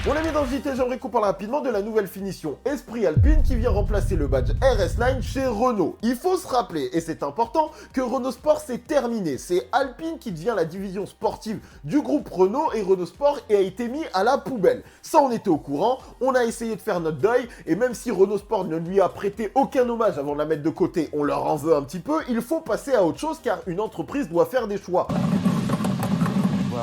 On l'a mis dans le JT, j'aimerais qu'on parle rapidement de la nouvelle finition Esprit Alpine qui vient remplacer le badge RS Line chez Renault. Il faut se rappeler, et c'est important, que Renault Sport c'est terminé. C'est Alpine qui devient la division sportive du groupe Renault et Renault Sport a été mis à la poubelle. Ça on était au courant, on a essayé de faire notre deuil et même si Renault Sport ne lui a prêté aucun hommage avant de la mettre de côté, on leur en veut un petit peu, il faut passer à autre chose car une entreprise doit faire des choix.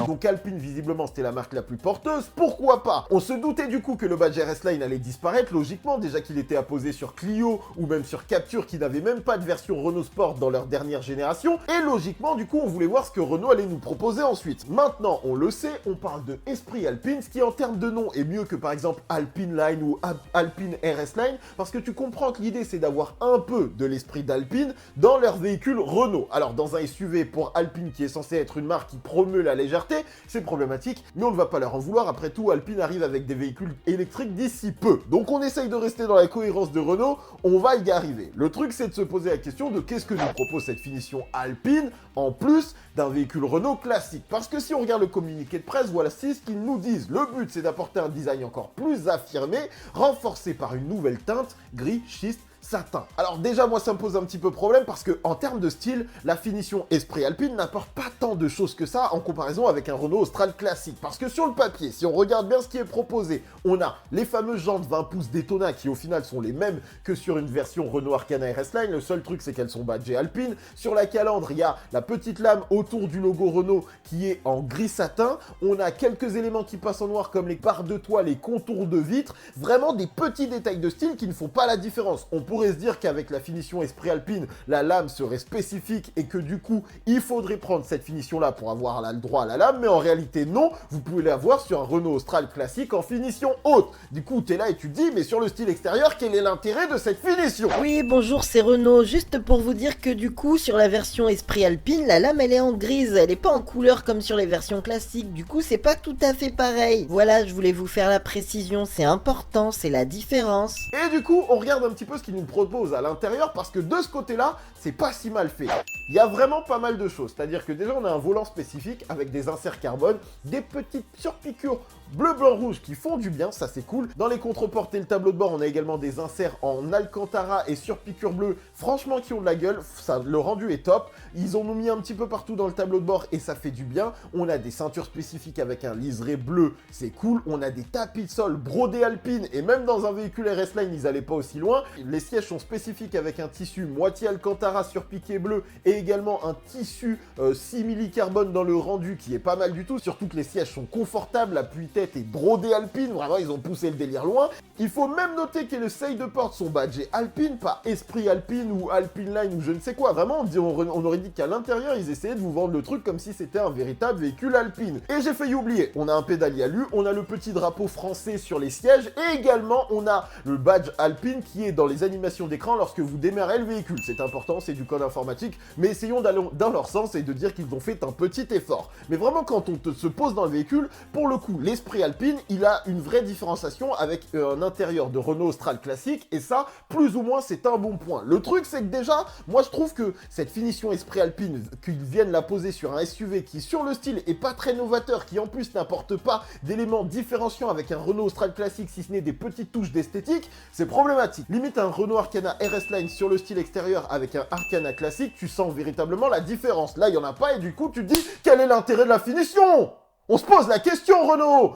Donc Alpine, visiblement, c'était la marque la plus porteuse, pourquoi pas? On se doutait du coup que le badge RS Line allait disparaître, logiquement, déjà qu'il était apposé sur Clio ou même sur Capture qui n'avait même pas de version Renault Sport dans leur dernière génération, et logiquement, du coup, on voulait voir ce que Renault allait nous proposer ensuite. Maintenant, on le sait, on parle de Esprit Alpine, ce qui en termes de nom est mieux que par exemple Alpine Line ou Alpine RS Line, parce que tu comprends que l'idée c'est d'avoir un peu de l'esprit d'Alpine dans leur véhicule Renault. Alors dans un SUV pour Alpine qui est censé être une marque qui promeut la légèreté, c'est problématique, mais on ne va pas leur en vouloir. Après tout, Alpine arrive avec des véhicules électriques d'ici peu. Donc on essaye de rester dans la cohérence de Renault, on va y arriver. Le truc, c'est de se poser la question de qu'est-ce que nous propose cette finition Alpine, en plus d'un véhicule Renault classique. Parce que si on regarde le communiqué de presse, voilà ce qu'ils nous disent. Le but, c'est d'apporter un design encore plus affirmé, renforcé par une nouvelle teinte, gris, schiste, satin. Alors déjà, moi, ça me pose un petit peu problème parce que en termes de style, la finition Esprit Alpine n'apporte pas tant de choses que ça en comparaison avec un Renault Austral classique. Parce que sur le papier, si on regarde bien ce qui est proposé, on a les fameuses jantes 20 pouces Daytona qui au final sont les mêmes que sur une version Renault Arcana RS Line. Le seul truc, c'est qu'elles sont badgées Alpine. Sur la calandre, il y a la petite lame autour du logo Renault qui est en gris satin. On a quelques éléments qui passent en noir comme les barres de toit, les contours de vitres. Vraiment des petits détails de style qui ne font pas la différence. On pourrait se dire qu'avec la finition Esprit Alpine, la lame serait spécifique et que du coup, il faudrait prendre cette finition-là pour avoir le droit à la lame, mais en réalité, non, vous pouvez l'avoir sur un Renault Austral classique en finition haute. Du coup, t'es là et tu te dis, mais sur le style extérieur, quel est l'intérêt de cette finition? Oui, bonjour, c'est Renault. Juste pour vous dire que du coup, sur la version Esprit Alpine, la lame, elle est en grise. Elle est pas en couleur comme sur les versions classiques. Du coup, c'est pas tout à fait pareil. Voilà, je voulais vous faire la précision. C'est important, c'est la différence. Et du coup, on regarde un petit peu ce qu'ils nous proposent à l'intérieur parce que de ce côté-là, c'est pas si mal fait. Il y a vraiment pas mal de choses. C'est-à-dire que déjà, on a un volant spécifique avec des inserts carbone, des petites surpiqûres bleu, blanc, rouge qui font du bien, ça c'est cool. Dans les contreportes et le tableau de bord, on a également des inserts en Alcantara et surpiqûre bleue, franchement qui ont de la gueule, ça, le rendu est top. Ils en ont mis un petit peu partout dans le tableau de bord et ça fait du bien. On a des ceintures spécifiques avec un liseré bleu, c'est cool. On a des tapis de sol brodés Alpine et même dans un véhicule RS Line, ils allaient pas aussi loin. Les sièges sont spécifiques avec un tissu moitié Alcantara surpiqué bleu et également un tissu simili-carbone dans le rendu qui est pas mal du tout. Surtout que les sièges sont confortables, l'appui-tête est brodé Alpine, vraiment ils ont poussé le délire loin. Il faut même noter que les seuils de porte sont badgés Alpine, pas Esprit Alpine ou Alpine Line ou je ne sais quoi. Vraiment, on aurait dit qu'à l'intérieur, ils essayaient de vous vendre le truc comme si c'était un véritable véhicule Alpine. Et j'ai failli oublier, on a un pédalier alu, on a le petit drapeau français sur les sièges et également on a le badge Alpine qui est dans les animations d'écran lorsque vous démarrez le véhicule. C'est important, c'est du code informatique, mais essayons d'aller dans leur sens et de dire qu'ils ont fait un petit effort. Mais vraiment, quand on se pose dans le véhicule, pour le coup, l'Esprit Alpine, il a une vraie différenciation avec un intérieur de Renault Austral classique, et ça, plus ou moins, c'est un bon point. Le truc, c'est que déjà, moi, je trouve que cette finition Esprit Alpine, qu'ils viennent la poser sur un SUV qui, sur le style, est pas très novateur, qui en plus n'apporte pas d'éléments différenciants avec un Renault Austral classique, si ce n'est des petites touches d'esthétique, c'est problématique. Limite, un Renault Arcana RS Line sur le style extérieur avec un Arcana classique, tu sens véritablement la différence. Là, il y en a pas, et du coup, tu te dis, quel est l'intérêt de la finition? On se pose la question, Renault!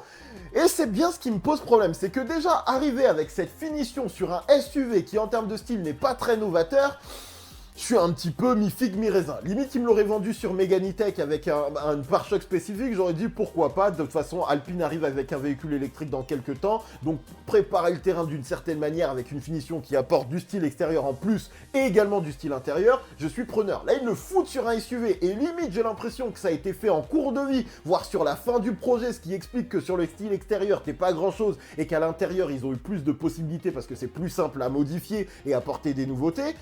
Et c'est bien ce qui me pose problème, c'est que déjà, arriver avec cette finition sur un SUV qui, en termes de style, n'est pas très novateur, je suis un petit peu mi-figue, mi-raisin. Limite, il me l'aurait vendu sur Meganitech avec un pare-choc spécifique, j'aurais dit pourquoi pas. De toute façon, Alpine arrive avec un véhicule électrique dans quelques temps, donc préparer le terrain d'une certaine manière avec une finition qui apporte du style extérieur en plus et également du style intérieur, je suis preneur. Là, ils le foutent sur un SUV et limite, j'ai l'impression que ça a été fait en cours de vie, voire sur la fin du projet, ce qui explique que sur le style extérieur, t'es pas grand-chose et qu'à l'intérieur, ils ont eu plus de possibilités parce que c'est plus simple à modifier et apporter des nouveautés.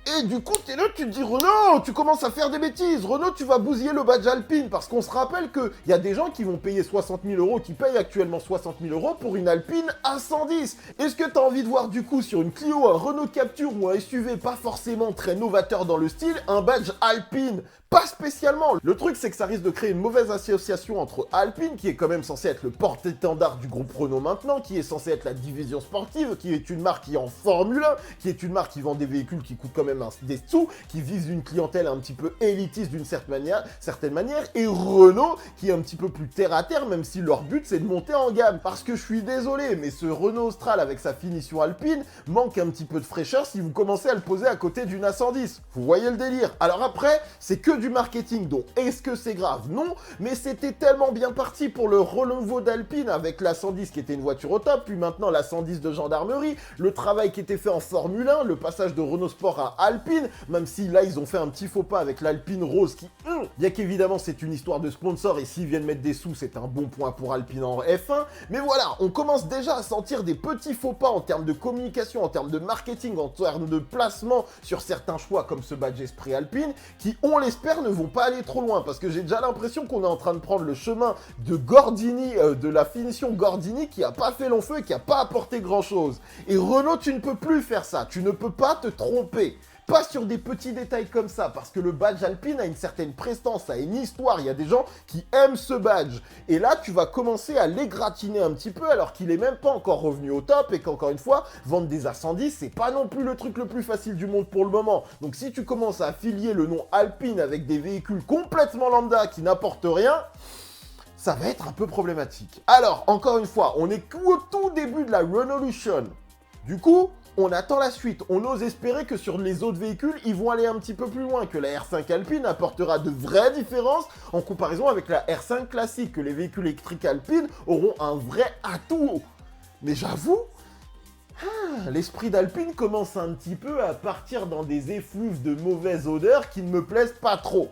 Et du coup, t'es là, tu te dis, Renault, tu commences à faire des bêtises. Renault, tu vas bousiller le badge Alpine. Parce qu'on se rappelle qu'il y a des gens qui vont payer 60 000 euros, qui payent actuellement 60 000 euros pour une Alpine A110. Est-ce que t'as envie de voir du coup sur une Clio, un Renault Captur ou un SUV pas forcément très novateur dans le style, un badge Alpine? Pas spécialement. Le truc, c'est que ça risque de créer une mauvaise association entre Alpine, qui est quand même censé être le porte-étendard du groupe Renault maintenant, qui est censé être la division sportive, qui est une marque qui est en Formule 1, qui est une marque qui vend des véhicules qui coûtent quand même des sous, qui vise une clientèle un petit peu élitiste d'une certaine manière, et Renault, qui est un petit peu plus terre-à-terre, même si leur but, c'est de monter en gamme. Parce que je suis désolé, mais ce Renault Austral avec sa finition Alpine manque un petit peu de fraîcheur si vous commencez à le poser à côté d'une A110. Vous voyez le délire? Alors après, c'est que du marketing, donc est-ce que c'est grave? Non, mais c'était tellement bien parti pour le renouveau d'Alpine avec la 110 qui était une voiture au top, puis maintenant la 110 de gendarmerie, le travail qui était fait en Formule 1, le passage de Renault Sport à Alpine, même si là ils ont fait un petit faux pas avec l'Alpine Rose qui, bien qu'évidemment c'est une histoire de sponsor et s'ils viennent mettre des sous c'est un bon point pour Alpine en F1, mais voilà, on commence déjà à sentir des petits faux pas en termes de communication, en termes de marketing, en termes de placement sur certains choix comme ce badge Esprit Alpine, qui on l'espère ne vont pas aller trop loin, parce que j'ai déjà l'impression qu'on est en train de prendre le chemin de Gordini, de la finition Gordini, qui a pas fait long feu et qui a pas apporté grand chose. Et Renault, tu ne peux plus faire ça, tu ne peux pas te tromper. Pas sur des petits détails comme ça, parce que le badge Alpine a une certaine prestance, a une histoire, il y a des gens qui aiment ce badge. Et là, tu vas commencer à l'égratigner un petit peu, alors qu'il est même pas encore revenu au top, et qu'encore une fois, vendre des A110, c'est pas non plus le truc le plus facile du monde pour le moment. Donc si tu commences à affilier le nom Alpine avec des véhicules complètement lambda qui n'apportent rien, ça va être un peu problématique. Alors, encore une fois, on est au tout début de la Renaulution. Du coup, on attend la suite. On ose espérer que sur les autres véhicules, ils vont aller un petit peu plus loin, que la R5 Alpine apportera de vraies différences en comparaison avec la R5 classique, que les véhicules électriques Alpine auront un vrai atout. Mais j'avoue, l'esprit d'Alpine commence un petit peu à partir dans des effluves de mauvaises odeurs qui ne me plaisent pas trop.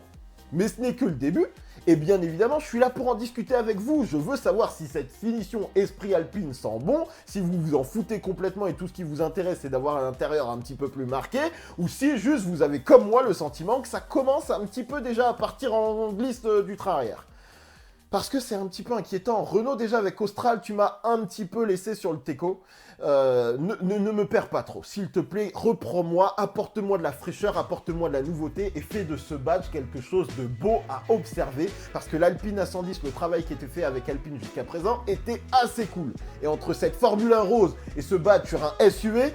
Mais ce n'est que le début. Et bien évidemment, je suis là pour en discuter avec vous. Je veux savoir si cette finition Esprit Alpine sent bon, si vous vous en foutez complètement et tout ce qui vous intéresse, c'est d'avoir un intérieur un petit peu plus marqué, ou si juste vous avez comme moi le sentiment que ça commence un petit peu déjà à partir en glisse du train arrière. Parce que c'est un petit peu inquiétant. Renault, déjà, avec Austral, tu m'as un petit peu laissé sur le teco. Ne me perds pas trop. S'il te plaît, reprends-moi, apporte-moi de la fraîcheur, apporte-moi de la nouveauté et fais de ce badge quelque chose de beau à observer. Parce que l'Alpine A110, le travail qui était fait avec Alpine jusqu'à présent, était assez cool. Et entre cette Formule 1 rose et ce badge sur un SUV...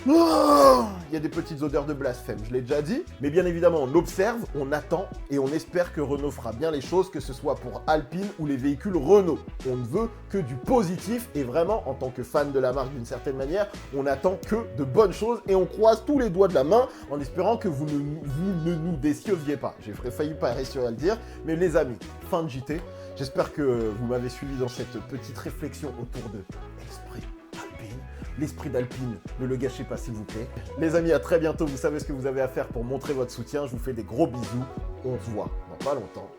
Oh, il y a des petites odeurs de blasphème, je l'ai déjà dit. Mais bien évidemment, on observe, on attend et on espère que Renault fera bien les choses, que ce soit pour Alpine ou les véhicules Renault. On ne veut que du positif et vraiment, en tant que fan de la marque d'une certaine manière, on attend que de bonnes choses et on croise tous les doigts de la main en espérant que vous ne nous décevriez pas. J'ai failli pas réussir à le dire, mais les amis, fin de JT. J'espère que vous m'avez suivi dans cette petite réflexion autour de l'esprit Alpine. L'esprit d'Alpine, ne le gâchez pas s'il vous plaît. Les amis, à très bientôt. Vous savez ce que vous avez à faire pour montrer votre soutien. Je vous fais des gros bisous. On se voit dans pas longtemps.